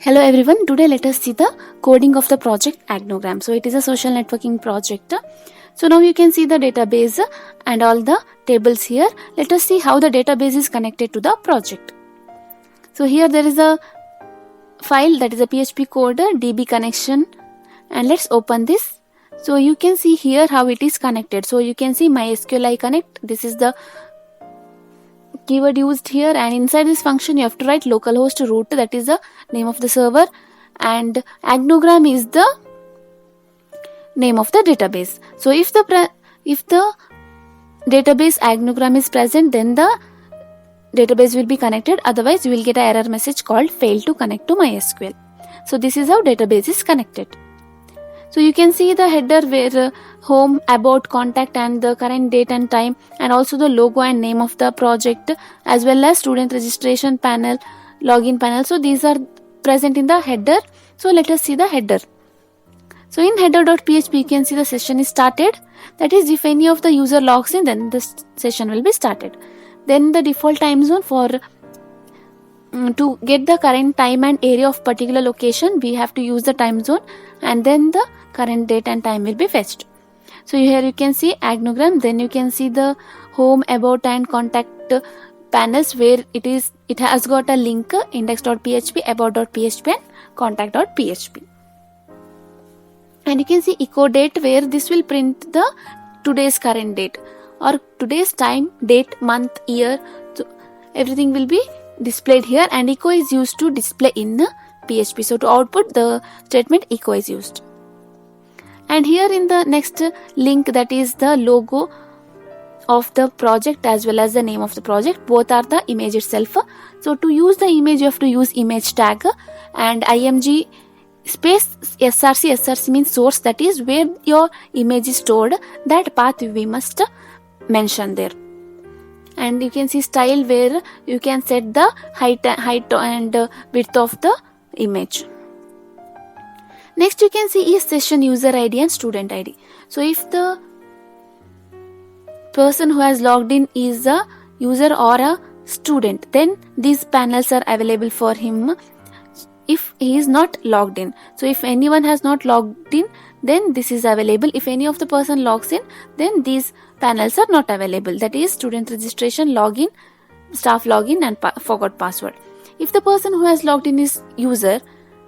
Hello everyone, today let us see the coding of the project Agnogram. So it is a social networking project. So now you can see the database and all the tables here. Let us see how the database is connected to the project. So here there is a file that is a PHP code DB connection, and let's open this. So you can see here how it is connected. So you can see MySQLi connect. This is the keyword used here, and inside this function you have to write localhost root, that is the name of the server, and Agnogram is the name of the database. So if the database Agnogram is present, then the database will be connected, otherwise you will get an error message called fail to connect to MySQL. So this is how database is connected. So you can see the header where home, about, contact and the current date and time, and also the logo and name of the project, as well as student registration panel, login panel. So these are present in the header. So let us see the header. So in header.php you can see the session is started. That is, if any of the user logs in, then the session will be started. Then the default time zone for to get the current time and area of particular location, we have to use the time zone, and then the current date and time will be fetched. So here you can see Agnogram. Then you can see the home, about and contact panels where it has got a link index.php, about.php and contact.php. And you can see echo date, where this will print the today's current date or today's time, date, month, year. So everything will be displayed here, and echo is used to display in PHP. So to output the statement, echo is used. And here in the next link, that is the logo of the project as well as the name of the project. Both are the image itself. So to use the image, you have to use image tag and img space src. Src means source, that is where your image is stored. That path we must mention there. And you can see style, where you can set the height and width of the image. Next you can see is session user ID and student ID. So if the person who has logged in is a user or a student, then these panels are available for him if he is not logged in. So if anyone has not logged in, then this is available. If any of the person logs in, then these panels are not available. That is student registration, login, staff login and forgot password. If the person who has logged in is user,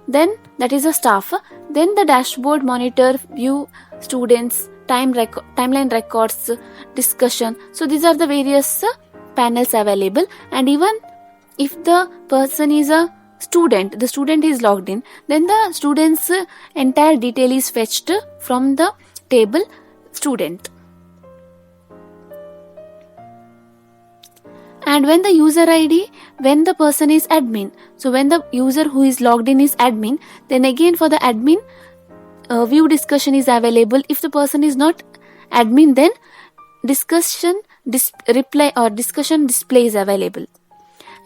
then that is a staff. Then the dashboard, monitor, view, students, timeline records, discussion. So these are the various panels available. And even if the person is a student, the student is logged in, then the student's entire detail is fetched from the table student. And when the user ID, when the person is admin, so when the user who is logged in is admin, then again for the admin, view discussion is available. If the person is not admin, then discussion reply or discussion display is available.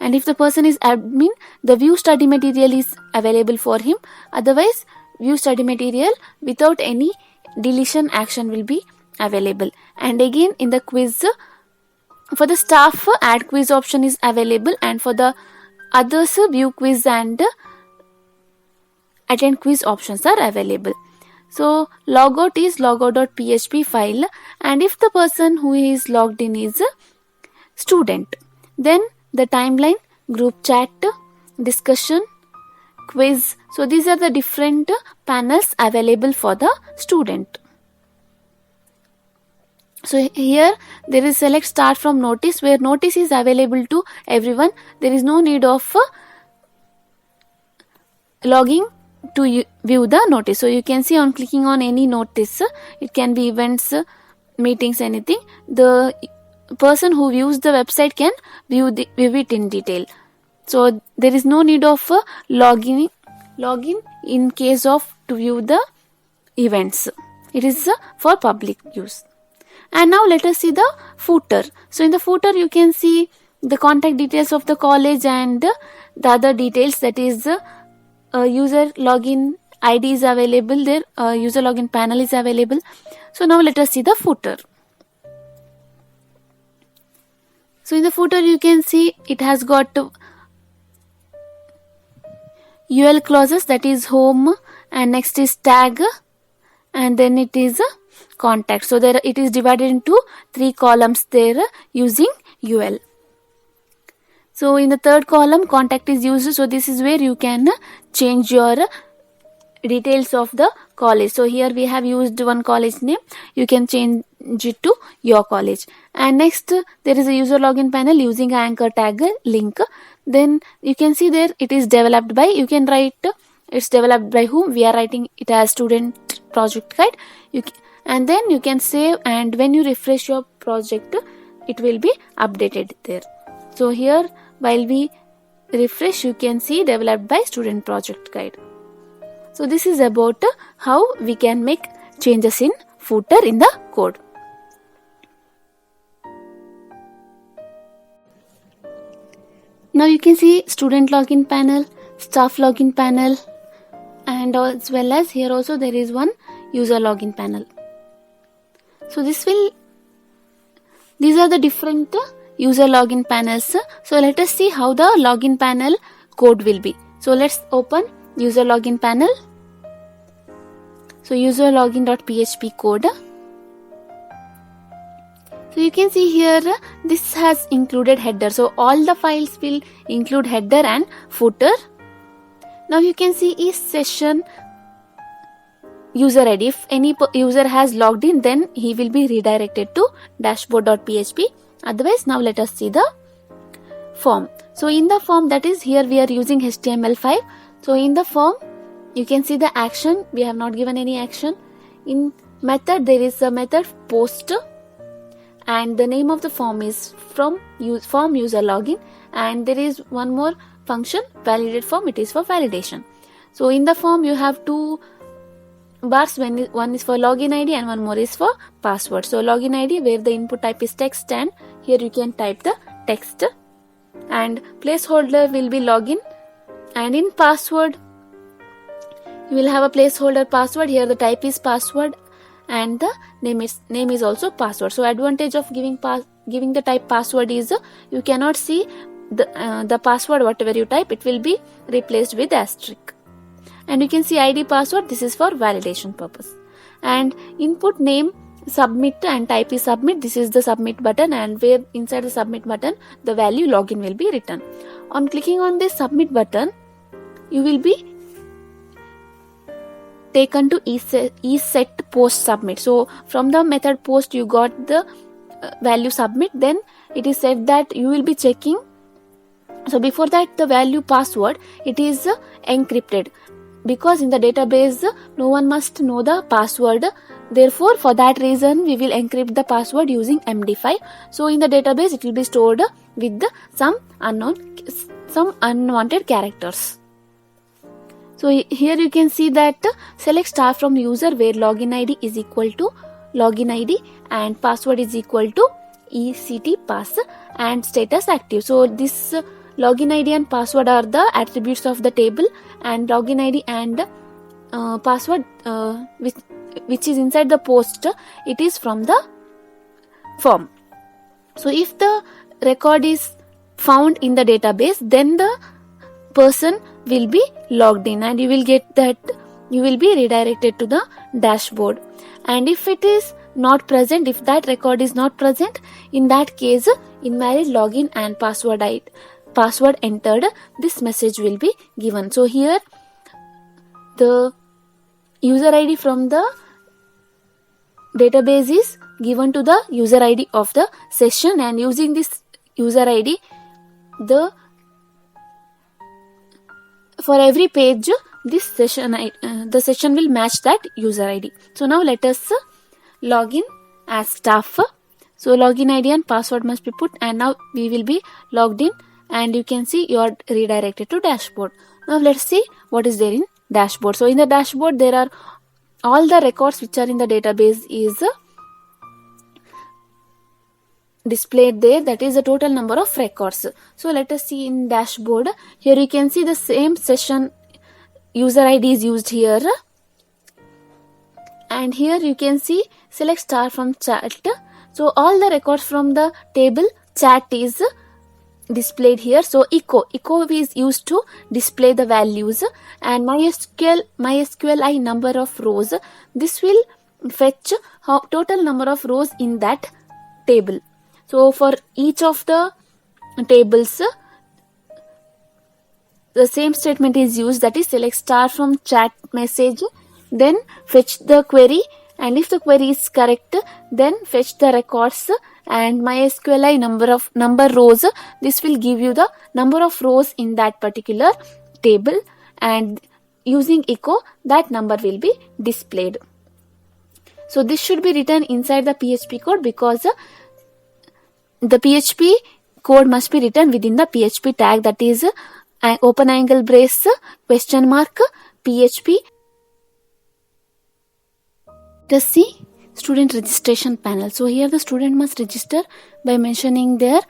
And if the person is admin, the view study material is available for him. Otherwise, view study material without any deletion action will be available. And again in the quiz, for the staff, add quiz option is available, and for the others, view quiz and attend quiz options are available. So logout is logout.php file, and if the person who is logged in is a student, then the timeline, group chat, discussion, quiz. So these are the different panels available for the student. So here there is select start from notice, where notice is available to everyone. There is no need of logging to view the notice. So you can see on clicking on any notice, it can be events, meetings, anything. The person who views the website can view it in detail. So there is no need of login in case of to view the events. It is for public use. And now let us see the footer. So in the footer you can see the contact details of the college and the other details, that is user login ID is available there, user login panel is available. So now let us see the footer. So in the footer you can see it has got UL clauses, that is home, and next is tag, and then it is contact. So there it is divided into 3 columns there using UL. So in the third column, contact is used. So this is where you can change your details of the college. So here we have used one college name. You can change it to your college. And next there is a user login panel using anchor tag link. Then you can see there it is developed by, you can write it's developed by whom. We are writing it as student project guide. And then you can save, and when you refresh your project it will be updated there. So here while we refresh, you can see developed by student project guide. So this is about how we can make changes in footer in the code. Now you can see student login panel, staff login panel, and as well as here also there is one user login panel. So these are the different user login panels. So let us see how the login panel code will be. So let's open user login panel. So user login.php code. So you can see here this has included header. So all the files will include header and footer. Now you can see each session user ID. If any user has logged in, then he will be redirected to dashboard.php. Otherwise, now let us see the form. So in the form, that is here we are using HTML5. So in the form, you can see the action. We have not given any action. In method, there is a method post, and the name of the form is form user login, and there is one more function, validate form. It is for validation. So in the form, you have 2 bars. One is for login ID and one more is for password. So login ID, where the input type is text, and here you can type the text, and placeholder will be login, and in password you will have a placeholder password. Here the type is password and the name is also password. So advantage of giving the type password is you cannot see the password. Whatever you type, it will be replaced with asterisk. And you can see ID password. This is for validation purpose. And input name submit and type is submit. This is the submit button, and where inside the submit button the value login will be written. On clicking on this submit button, you will be taken to ESET post submit. So from the method post you got the value submit. Then it is said that you will be checking. So before that, the value password, it is encrypted, because in the database no one must know the password. Therefore, for that reason we will encrypt the password using MD5. So in the database it will be stored with some unwanted characters. So here you can see that select star from user, where login ID is equal to login ID and password is equal to ECT pass and status active. So this login ID and password are the attributes of the table, and login ID and password which is inside the post, it is from the form. So if the record is found in the database, then the person will be logged in, and you will get that you will be redirected to the dashboard. And if it is not present, if that record is not present, in that case invalid login and password entered, this message will be given. So here the user ID from the database is given to the user ID of the session, and using this user ID, for every page this session the session will match that user ID. So now let us log in as staff. So login ID and password must be put, and now we will be logged in, and you can see you are redirected to dashboard. Now let's see what is there in dashboard. So in the dashboard there are all the records which are in the database is displayed there. That is the total number of records. So let us see in dashboard. Here you can see the same session user ID is used here, and here you can see select star from chat. So all the records from the table chat is displayed here. So echo is used to display the values, and MySQLi number of rows, this will fetch total number of rows in that table. So for each of the tables, the same statement is used, that is select star from chat message, then fetch the query, and if the query is correct, then fetch the records and MySQLi number rows. This will give you the number of rows in that particular table, and using echo that number will be displayed. So this should be written inside the PHP code, because the PHP code must be written within the PHP tag, that is open angle brace question mark PHP. Let us see student registration panel. So here the student must register by mentioning their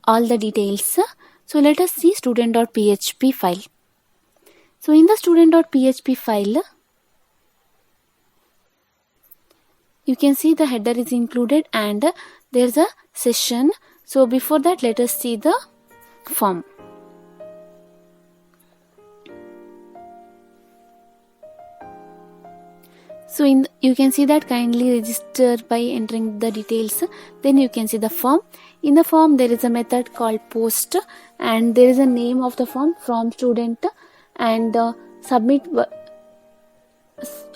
all the details. So let us see student.php file. So in the student.php file, you can see the header is included and there's a session. So before that, let us see the form. So you can see that kindly register by entering the details. Then you can see the form. In the form there is a method called post, and there is a name of the form from student, and submit.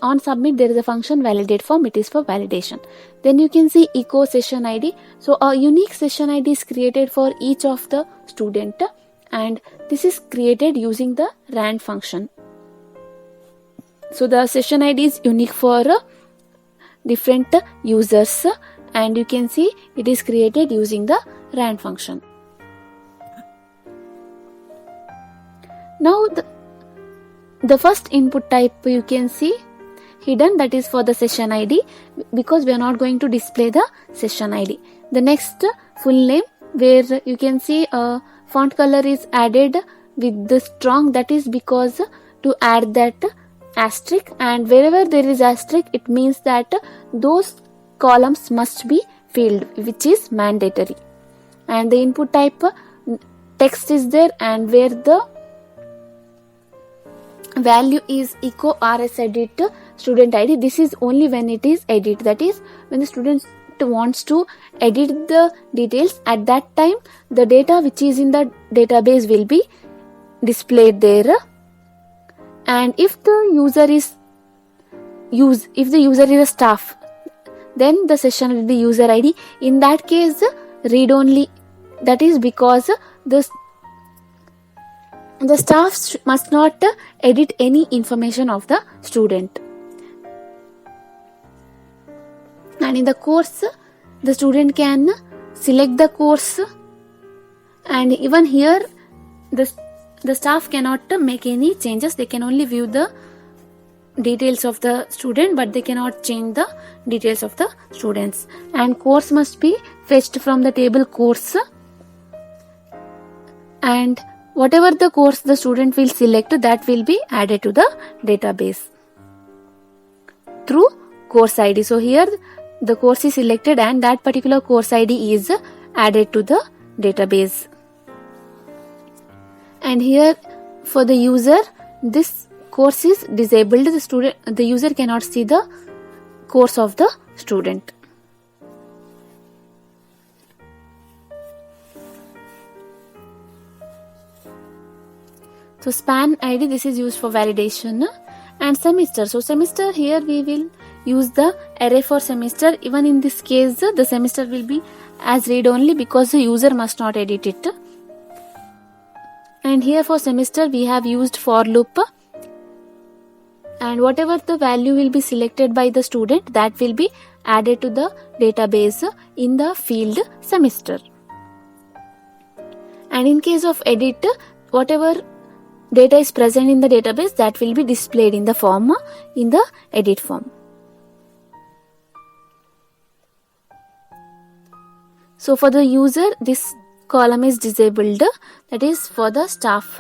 On submit there is a function validate form, it is for validation. Then you can see echo session ID. So a unique session ID is created for each of the student, and this is created using the rand function. So the session ID is unique for different users, and you can see it is created using the rand function. Now the first input type you can see hidden, that is for the session ID, because we are not going to display the session ID. The next full name, where you can see a font color is added with the strong, that is because to add that asterisk, and wherever there is asterisk, it means that those columns must be filled, which is mandatory. And the input type text is there, and where the value is echo rs edit student ID. This is only when it is edit, that is when the student wants to edit the details, at that time the data which is in the database will be displayed there. And if the user is a staff, then the session will be user ID. In that case, read only, that is because the staff must not edit any information of the student. And in the course, the student can select the course, and even here the staff cannot make any changes. They can only view the details of the student, but they cannot change the details of the students. And course must be fetched from the table course, and whatever the course the student will select, that will be added to the database through course ID. So here the course is selected, and that particular course ID is added to the database. And here for the user, this course is disabled. The user cannot see the course of the student. So span ID, this is used for validation. And semester, so semester, here we will use the array for semester. Even in this case, the semester will be as read only, because the user must not edit it. And here for semester we have used for loop, and whatever the value will be selected by the student, that will be added to the database in the field semester. And in case of edit, whatever data is present in the database, that will be displayed in the form, in the edit form. So for the user, this column is disabled, that is for the staff.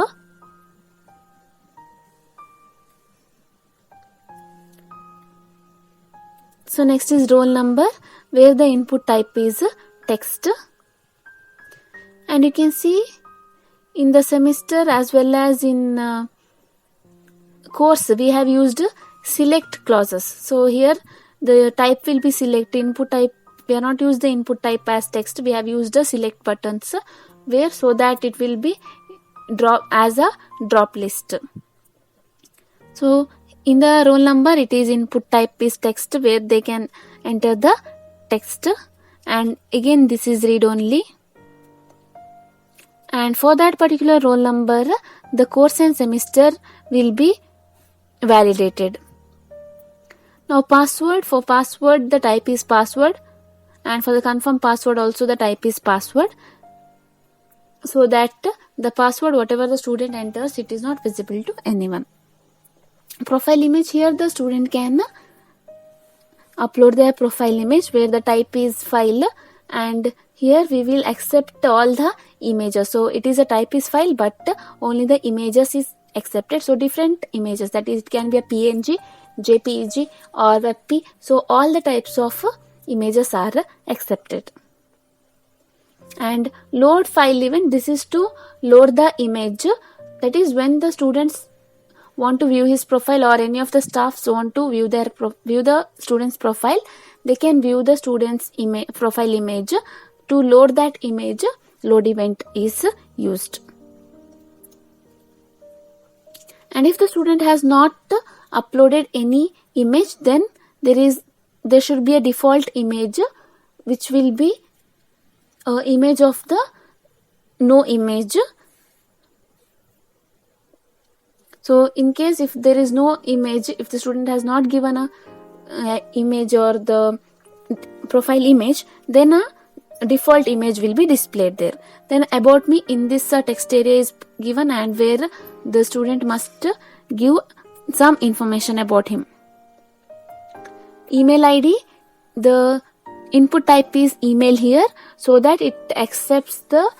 So next is roll number, where the input type is text, and you can see in the semester as well as in course we have used select clauses. So here the type will be select. Input type, we have not used the input type as text, we have used the select buttons where, so that it will be drop as a drop list. So in the roll number it is input type is text where they can enter the text, and again this is read only, and for that particular roll number the course and semester will be validated. Now password, for password the type is password, and for the confirm password also the type is password, so that the password whatever the student enters it is not visible to anyone. Profile image, here the student can upload their profile image where the type is file, and here we will accept all the images. So it is a type is file but only the images is accepted. So different images, that is it can be a PNG, JPEG or WebP. So all the types of images are accepted. And load file event, this is to load the image, that is when the students want to view his profile or any of the staffs want to view their view the student's profile, they can view the student's profile image. To load that image, load event is used. And if the student has not uploaded any image, then there should be a default image which will be image of the no image. So in case if there is no image, if the student has not given a image or the profile image, then a default image will be displayed there. Then about me, in this text area is given, and where the student must give some information about him. Email ID, the input type is email here, so that it accepts the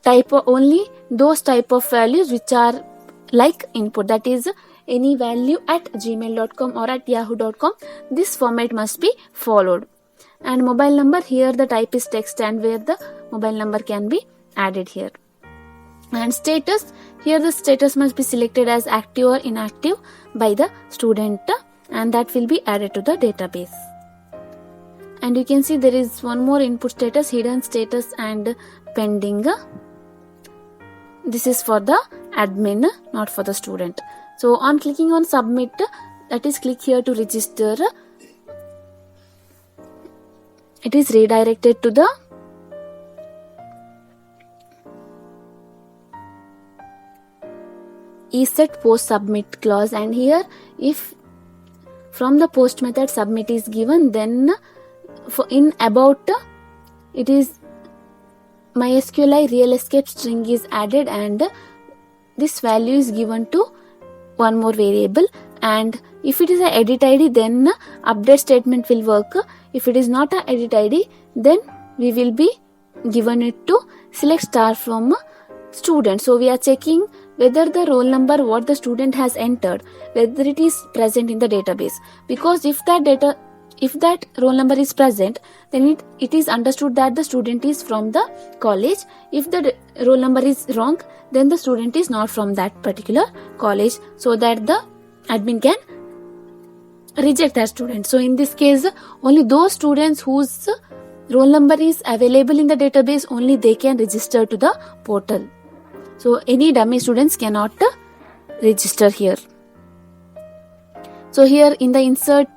type of only those type of values which are like input, that is any value at gmail.com or at yahoo.com. This format must be followed. And mobile number, here the type is text and where the mobile number can be added here. And status, here the status must be selected as active or inactive by the student, and that will be added to the database. And you can see there is one more input status, hidden status and pending. This is for the admin, not for the student. So on clicking on submit, that is click here to register, it is redirected to the ESET post submit clause, and here if from the post method submit is given, then for in about it is MySQLi real escape string is added, and this value is given to one more variable. And if it is a edit ID, then update statement will work. If it is not a edit ID, then we will be given it to select star from student. So we are checking whether the roll number what the student has entered, whether it is present in the database, because if that roll number is present, then it is understood that the student is from the college. If the roll number is wrong, then the student is not from that particular college, so that the admin can reject that student. So in this case, only those students whose roll number is available in the database, only they can register to the portal. So any dummy students cannot register here. So here in the insert,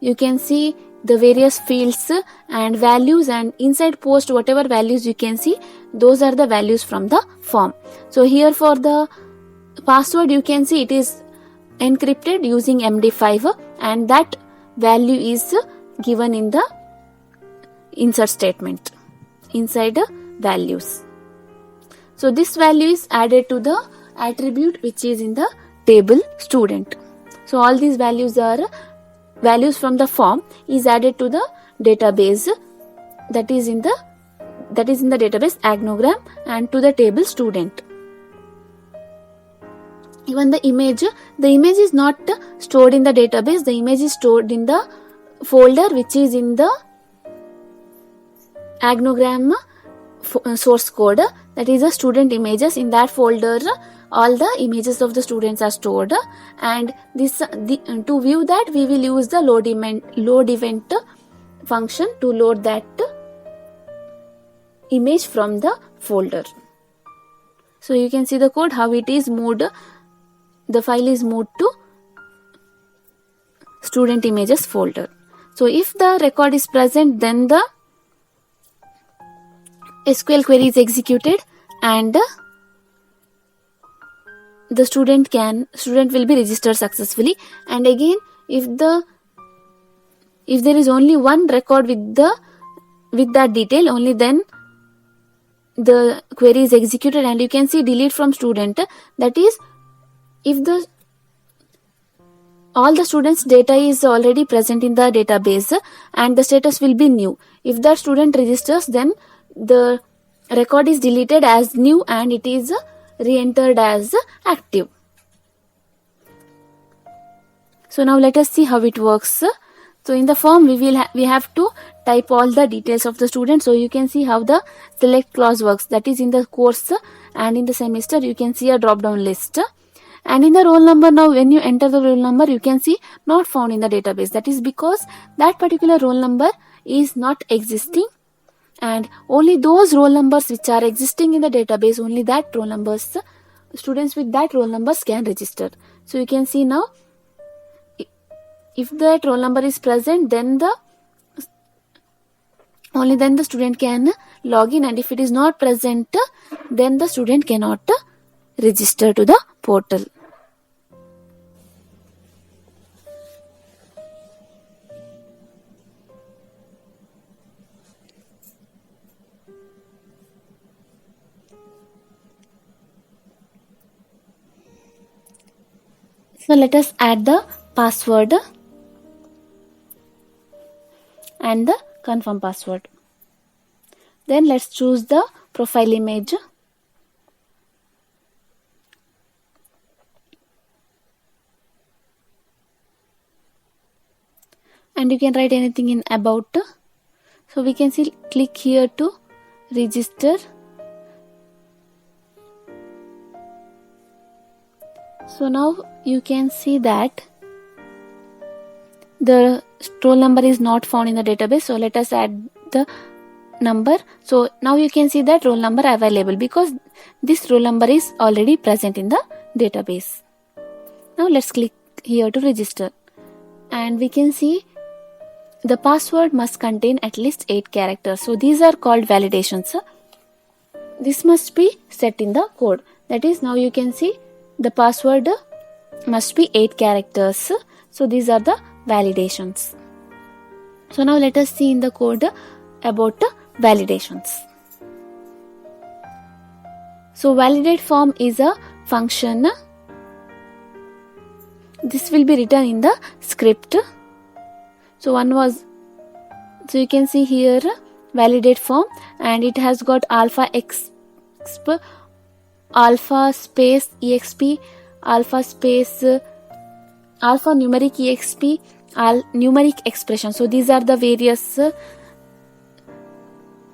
you can see the various fields and values, and inside post whatever values you can see, those are the values from the form. So here for the password, you can see it is encrypted using MD5, and that value is given in the insert statement inside values. So this value is added to the attribute which is in the table student. So all these values are values from the form is added to the database, that is in the database agnogram, and to the table student. Even the image is not stored in the database, the image is stored in the folder which is in the agnogram source code, that is the student images. In that folder all the images of the students are stored, and to view that we will use the load event function to load that image from the folder. So you can see the code how it is moved. The file is moved to student images folder. So if the record is present, then the SQL query is executed and the student will be registered successfully. And again, if there is only one record with that detail, only then the query is executed. And you can see delete from student, that is if all the students data is already present in the database and the status will be new. If the student registers, then the record is deleted as new and it is re-entered as active. So now let us see how it works. So in the form we have to type all the details of the student. So you can see how the select clause works, that is in the course and in the semester you can see a drop down list. And in the roll number, now when you enter the roll number, you can see not found in the database. That is because that particular roll number is not existing, and only those roll numbers which are existing in the database, only that roll numbers, students with that roll numbers can register. So you can see now, if that roll number is present, then only then the student can log in, and if it is not present, then the student cannot register to the portal. So let us add the password and the confirm password. Then let's choose the profile image. And you can write anything in about. So we can see, click here to register. So now you can see that the roll number is not found in the database. So let us add the number. So now you can see that roll number available because this roll number is already present in the database. Now let's click here to register, and we can see the password must contain at least 8 characters. So these are called validations. This must be set in the code. That is, now you can see the password must be 8 characters. So these are the validations. So now let us see in the code about validations. So validate form is a function. This will be written in the script. So you can see here validate form, and it has got alpha exp, alpha space exp, alpha space alpha numeric exp, numeric expression. So these are the various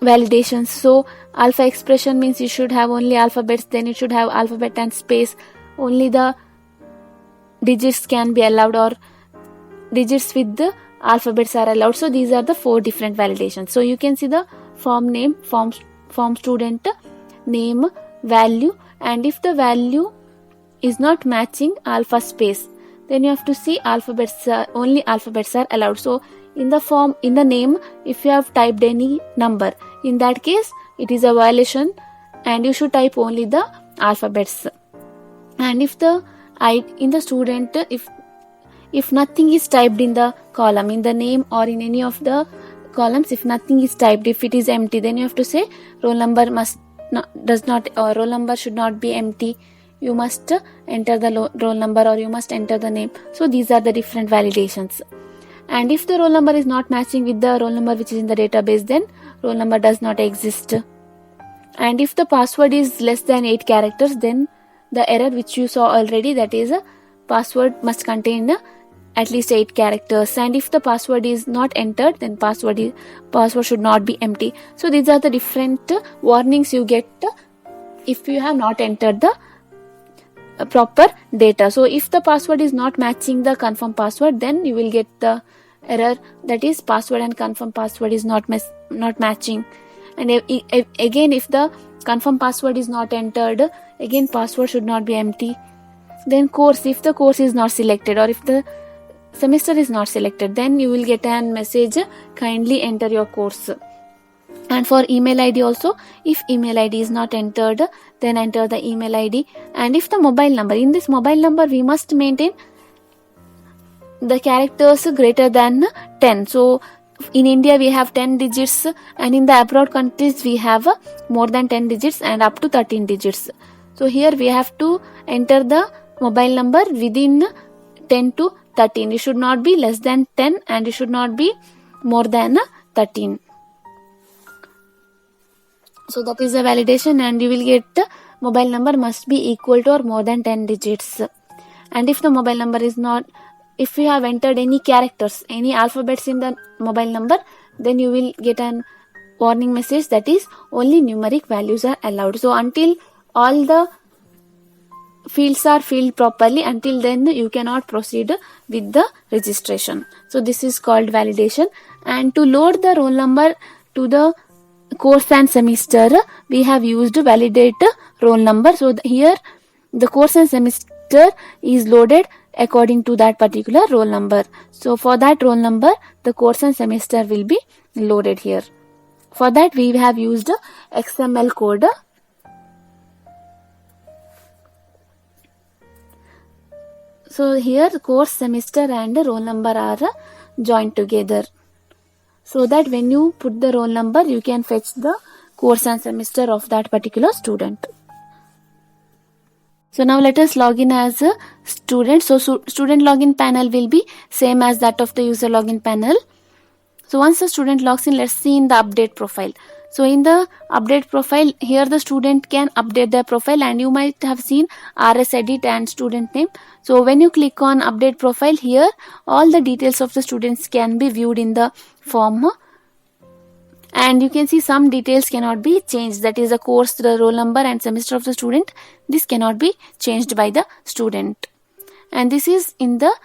validations. So alpha expression means you should have only alphabets, then it should have alphabet and space. Only the digits can be allowed, or digits with the alphabets are allowed. So these are the 4 different validations. So you can see the form name, form student name, value, and if the value is not matching alpha space, then you have to see alphabets, only alphabets are allowed. So in the form, in the name, if you have typed any number, in that case it is a violation and you should type only the alphabets. And if in the student, if nothing is typed in the column, in the name or in any of the columns, if nothing is typed, if it is empty, then you have to say roll number roll number should not be empty. You must enter the roll number, or you must enter the name. So these are the different validations. And if the roll number is not matching with the roll number which is in the database, then roll number does not exist. And if the password is less than 8 characters, then the error which you saw already, that is password must contain at least 8 characters, and if the password is not entered, then password should not be empty. So these are the different warnings you get if you have not entered the proper data. So if the password is not matching the confirm password, then you will get the error, that is password and confirm password is not matching. And again, if the confirm password is not entered, again password should not be empty. Then course, if the course is not selected or if the semester is not selected, then you will get a message, kindly enter your course. And for email ID also, if email ID is not entered, then enter the email ID. And if the mobile number, in this mobile number we must maintain the characters greater than 10. So in India we have 10 digits, and in the abroad countries we have more than 10 digits and up to 13 digits. So here we have to enter the mobile number within 10 to 13. It should not be less than 10 and it should not be more than 13. So that is a validation, and you will get mobile number must be equal to or more than 10 digits. And if the mobile number is not, if you have entered any characters, any alphabets in the mobile number, then you will get an warning message, that is only numeric values are allowed. So until all the fields are filled properly, until then you cannot proceed with the registration. So this is called validation. And to load the roll number to the course and semester, we have used validate roll number. So here the course and semester is loaded according to that particular roll number. So for that roll number, the course and semester will be loaded here. For that we have used XML code. So here the course, semester and roll number are joined together, so that when you put the roll number, you can fetch the course and semester of that particular student. So now let us log in as a student. So student login panel will be same as that of the user login panel. So once the student logs in, let's see in the update profile. So in the update profile, here the student can update their profile, and you might have seen RS edit and student name. So when you click on update profile, here all the details of the students can be viewed in the form, and you can see some details cannot be changed, that is the course, the roll number and semester of the student. This cannot be changed by the student. And this is in the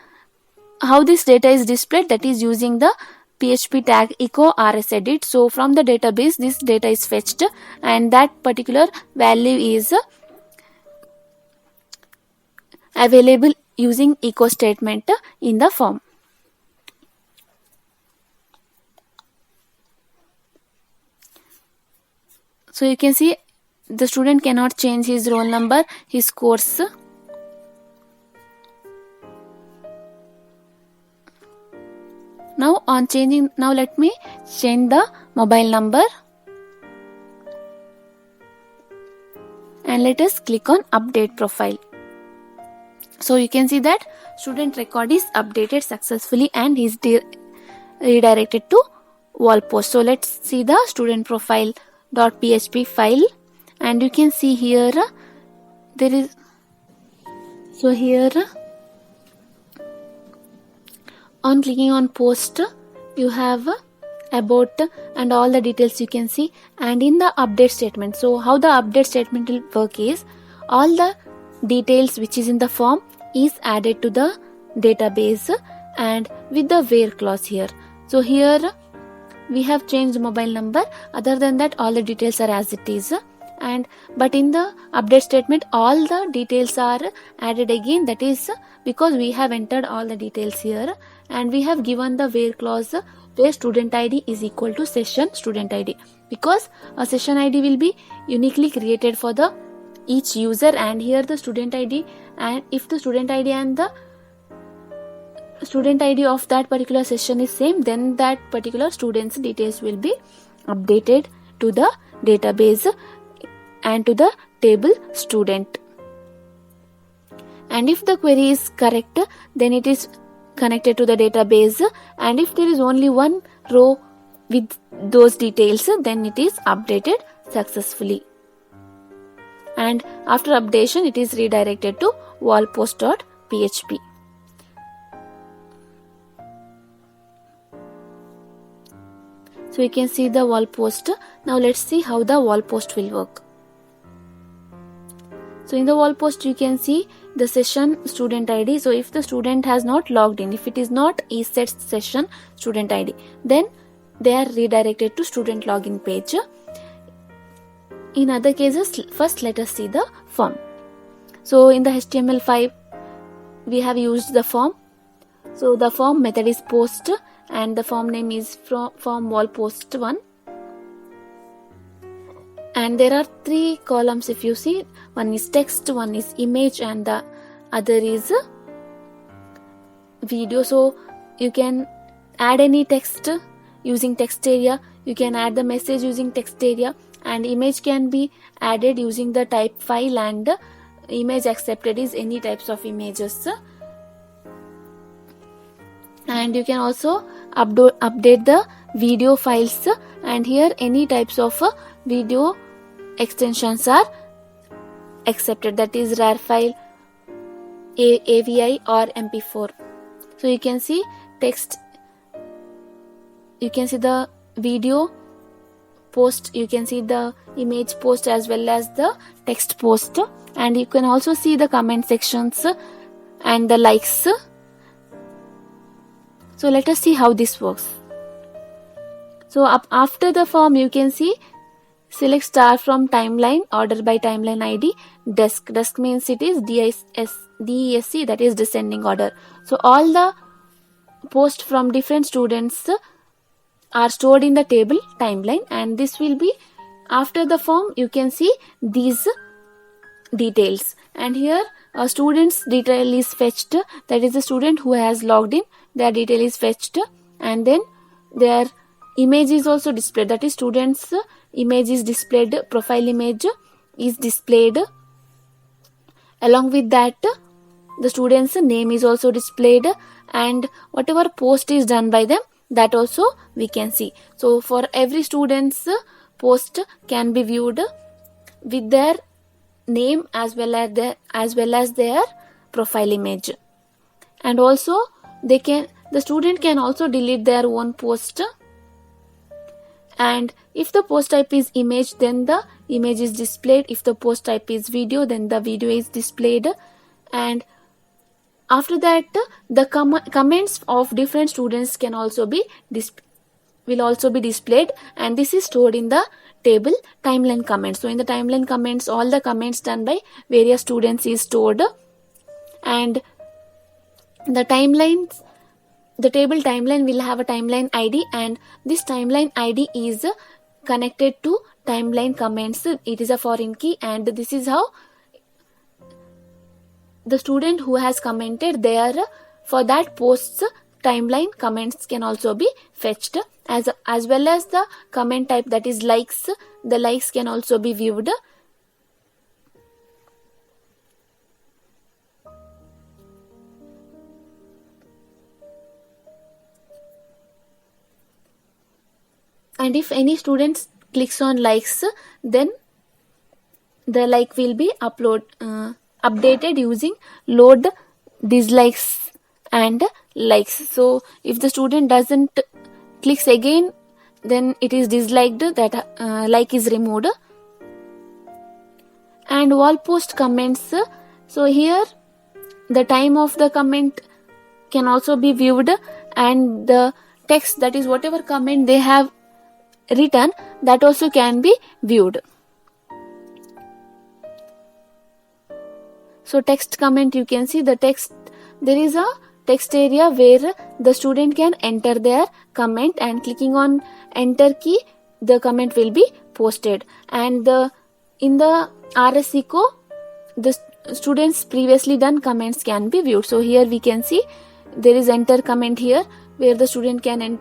how this data is displayed, that is using the PHP tag echo RS edit. So from the database this data is fetched, and that particular value is available using echo statement in the form. So you can see the student cannot change his roll number, his course. Now let me change the mobile number, and let us click on update profile. So you can see that student record is updated successfully and is redirected to wall post. So let's see the student profile.php file, and you can see here there is, so here on clicking on post you have about and all the details you can see, and in the update statement. So how the update statement will work is, all the details which is in the form is added to the database and with the where clause here. So here we have changed mobile number, other than that all the details are as it is, and but in the update statement all the details are added again, that is because we have entered all the details here, and we have given the where clause where student ID is equal to session student ID, because a session ID will be uniquely created for the each user, and here the student ID, and if the student ID and the student ID of that particular session is same, then that particular student's details will be updated to the database and to the table student. And if the query is correct, then it is connected to the database, and if there is only one row with those details, then it is updated successfully, and after updation it is redirected to wallpost.php. So you can see the wall post. Now let's see how the wall post will work. So in the wall post you can see the session student ID. So if the student has not logged in, if it is not ESET session student ID, then they are redirected to student login page. In other cases, first let us see the form. So in the HTML5 we have used the form. So the form method is post and the form name is form wall post 1. And there are 3 columns if you see. One is text, one is image, and the other is video. So you can add any text using text area. You can add the message using text area, and image can be added using the type file, and image accepted is any types of images. And you can also update the video files, and here any types of video extensions are accepted, that is RAR file, AVI or MP4. So you can see text, you can see the video post, you can see the image post as well as the text post, and you can also see the comment sections and the likes. So let us see how this works. So after the form you can see select star from timeline, order by timeline ID, desk. Desk means it is DESC, that is descending order. So all the posts from different students are stored in the table timeline, and this will be after the form. You can see these details, and here a student's detail is fetched, that is the student who has logged in, their detail is fetched, and then their image is also displayed, that is students image is displayed, profile image is displayed. Along with that the student's name is also displayed, and whatever post is done by them, that also we can see. So for every student's post can be viewed with their name as well as their profile image. And also the student can also delete their own post, and if the post type is image, then the image is displayed. If the post type is video, then the video is displayed. And after that the comments of different students can also be displayed, and this is stored in the table timeline comments. So in the timeline comments, all the comments done by various students is stored, and the table timeline will have a timeline ID, and this timeline ID is connected to timeline comments. It is a foreign key, and this is how the student who has commented there, for that post's timeline comments can also be fetched, as well as the comment type, that is likes. The likes can also be viewed. And if any student clicks on likes, then the like will be updated using load dislikes and likes. So if the student doesn't clicks again, then it is disliked, that like is removed. And wall post comments, so here the time of the comment can also be viewed, and the text, that is whatever comment they have written, that also can be viewed. So text comment, you can see the text, there is a text area where the student can enter their comment, and clicking on enter key, the comment will be posted. And in the RS Eco, the students previously done comments can be viewed. So here we can see there is enter comment here, where the student can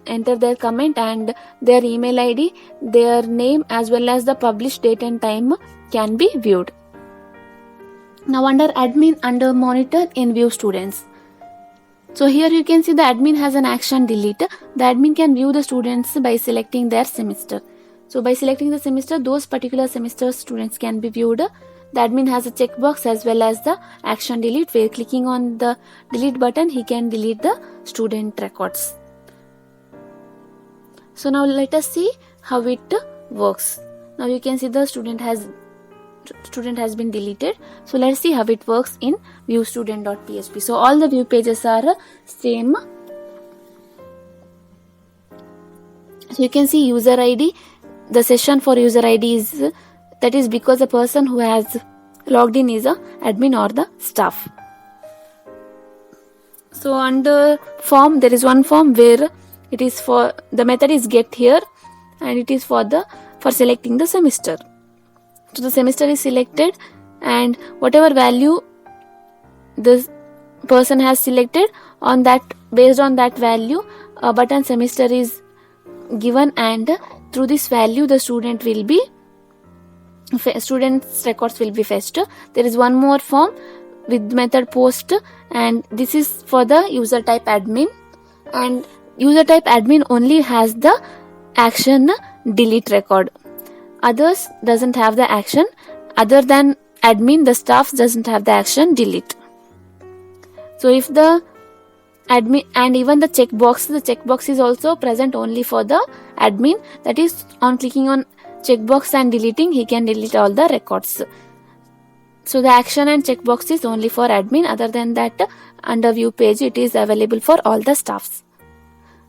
enter their comment, and their email ID, their name, as well as the published date and time can be viewed. Now under admin, under monitor in view students, so here you can see the admin has an action delete. The admin can view the students by selecting their semester. So by selecting the semester, those particular semester students can be viewed. The admin has a checkbox as well as the action delete, where clicking on the delete button, he can delete the student records. So now let us see how it works. Now you can see the student has been deleted. So let's see how it works in viewstudent.php. So all the view pages are same. So you can see user ID. The session for user ID is, that is because the person who has logged in is a admin or the staff. So under form, there is one form where it is for the method is get here, and it is for selecting the semester. So the semester is selected, and whatever value the person has selected, on that, based on that value, a button semester is given, and through this value the student's records will be fetched. There is one more form with method post, and this is for the user type admin, and user type admin only has the action delete record. Others doesn't have the action. Other than admin, the staff doesn't have the action delete. So if the admin, and even the checkbox is also present only for the admin, that is, on clicking on checkbox and deleting, he can delete all the records. So the action and checkbox is only for admin. Other than that, under view page, it is available for all the staffs.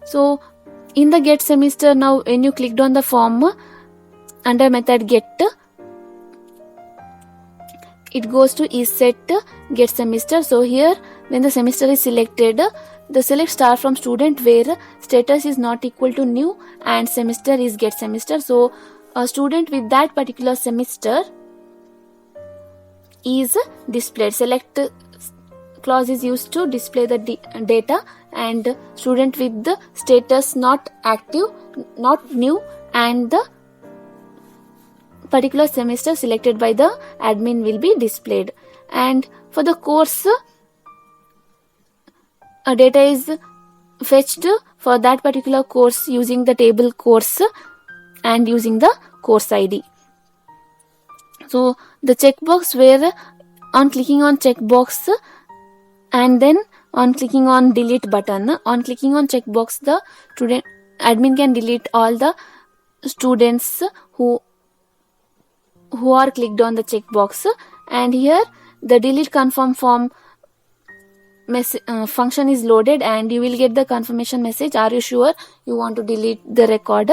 So in the get semester, now when you clicked on the form, under method get, it goes to is set get semester. So here, when the semester is selected, the select star from student where status is not equal to new and semester is get semester. So a student with that particular semester is displayed. Select clause is used to display the data, and student with the status not active, not new, and the particular semester selected by the admin will be displayed. And for the course, data is fetched for that particular course using the table course and using the course ID. So the checkbox, where on clicking on checkbox and then on clicking on delete button, on clicking on checkbox, the student admin can delete all the students who are clicked on the checkbox. And here the delete confirm form function is loaded, and you will get the confirmation message, are you sure you want to delete the record?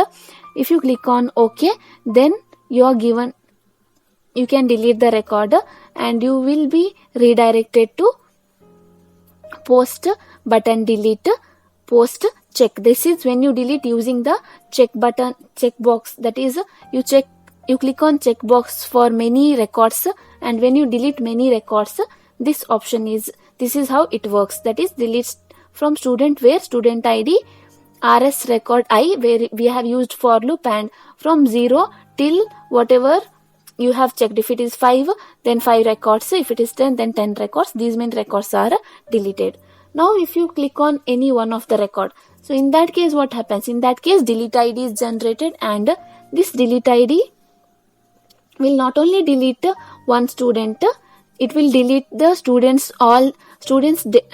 If you click on OK, then you can delete the record, and you will be redirected to post button delete post check. This is when you delete using the checkbox, that is, you click on checkbox for many records, and when you delete many records, this is how it works. That is, delete from student where student ID rs record I, where we have used for loop, and from 0 till whatever you have checked. If it is 5, then 5 records. If it is 10, then 10 records. These many records are deleted. Now if you click on any one of the record, so in that case what happens? In that case, delete ID is generated, and this delete ID will not only delete one student, it will delete the students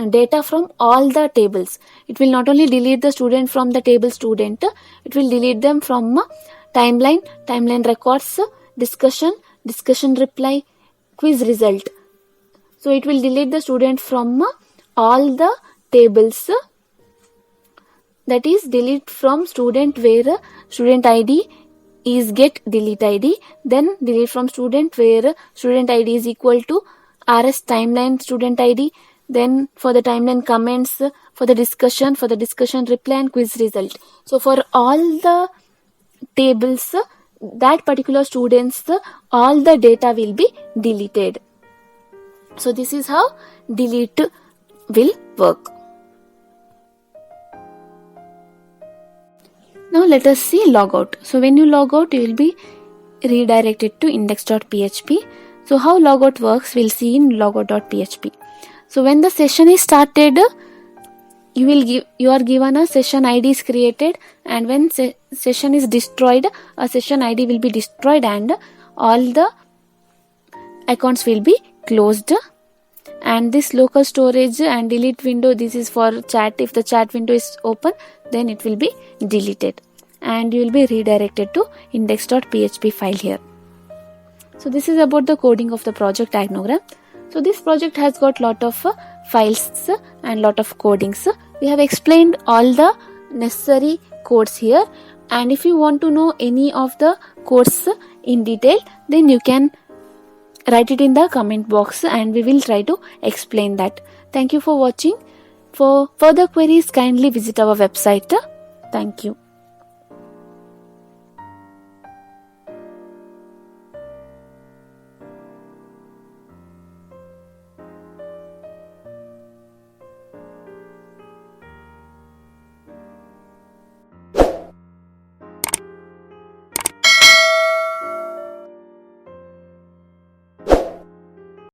data from all the tables. It will not only delete the student from the table student, it will delete them from timeline records, discussion reply, quiz result. So it will delete the student from all the tables, that is, delete from student where student ID is get delete ID, then delete from student where student ID is equal to rs timeline student ID, then for the timeline comments, for the discussion reply, and quiz result. So for all the tables, that particular students, all the data will be deleted. So this is how delete will work. Now let us see logout. So when you log out, you will be redirected to index.php. So how logout works, we'll see in logout.php. So when the session is started, you are given a session ID is created, and when session is destroyed, a session ID will be destroyed, and all the accounts will be closed. And this local storage and delete window, this is for chat. If the chat window is open, then it will be deleted. and you will be redirected to index.php file here. So this is about the coding of the project diagram. So this project has got lot of files and lot of codings. We have explained all the necessary codes here, and if you want to know any of the codes in detail, then you can write it in the comment box and we will try to explain that. Thank you for watching. For further queries, kindly visit our website. Thank you.